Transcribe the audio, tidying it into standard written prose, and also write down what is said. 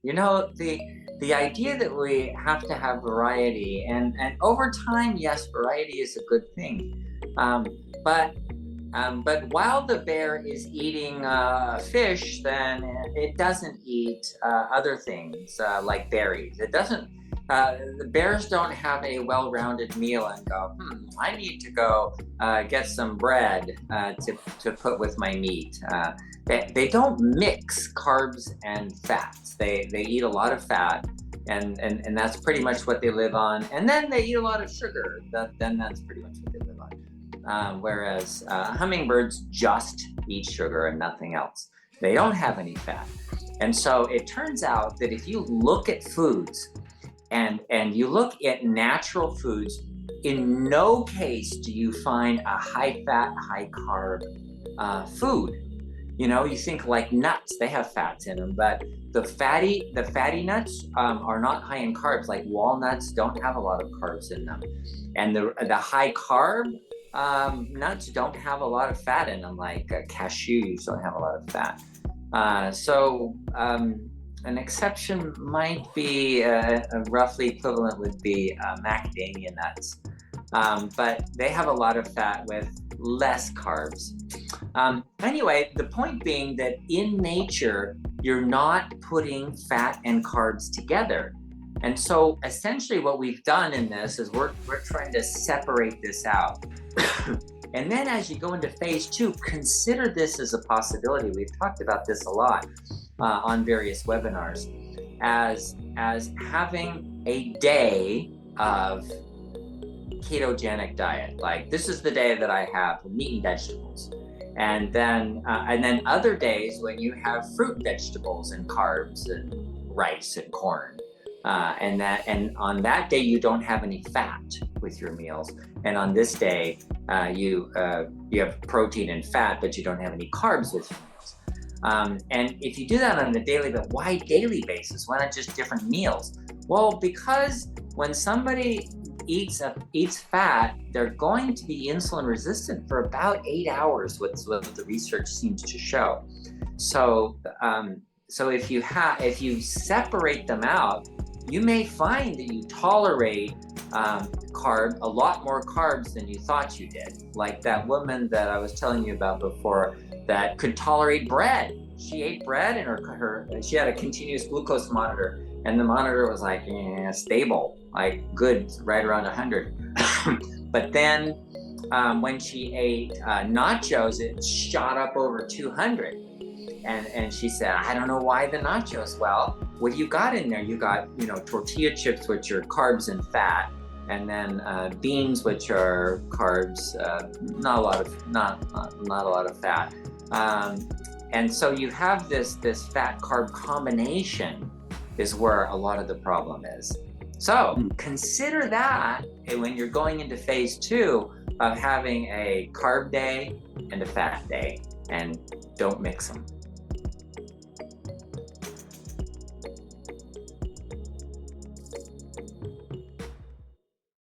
You know, the idea that we have to have variety, and over time, yes, variety is a good thing. Um, but but while the bear is eating fish, then it doesn't eat other things like berries. It doesn't. The bears don't have a well-rounded meal and go, I need to go get some bread to put with my meat. They don't mix carbs and fats. They eat a lot of fat, and that's pretty much what they live on. And then they eat a lot of sugar. Then that's pretty much what they live on. Whereas hummingbirds just eat sugar and nothing else. They don't have any fat. And so it turns out that if you look at foods and you look at natural foods, in no case do you find a high fat, high carb food. You know, you think like nuts, they have fats in them, but the fatty nuts are not high in carbs. Like walnuts don't have a lot of carbs in them, and the high carb nuts don't have a lot of fat in them. Like cashews don't have a lot of fat. So an exception might be a roughly equivalent would be macadamia nuts, but they have a lot of fat with less carbs. Anyway, the point being that in nature, you're not putting fat and carbs together. And so essentially what we've done in this is we're trying to separate this out. And then as you go into phase two, consider this as a possibility. We've talked about this a lot on various webinars as having a day of ketogenic diet. Like this is the day that I have meat and vegetables. And then other days when you have fruit and vegetables and carbs and rice and corn. And on that day you don't have any fat with your meals, and on this day you have protein and fat, but you don't have any carbs with your meals. And if you do that on a daily, but why daily basis? Why not just different meals? Well, because when somebody eats fat, they're going to be insulin resistant for about 8 hours. What the research seems to show. So if you separate them out, you may find that you tolerate a lot more carbs than you thought you did. Like that woman that I was telling you about before that could tolerate bread. She ate bread and she had a continuous glucose monitor, and the monitor was like stable, like good, right around 100. But then when she ate nachos, it shot up over 200. And she said, I don't know why the nachos. Well, what do you got in there? You got, tortilla chips, which are carbs and fat, and then beans, which are carbs, not a lot of fat. And so you have this fat carb combination is where a lot of the problem is. So consider that when you're going into phase two of having a carb day and a fat day, and don't mix them.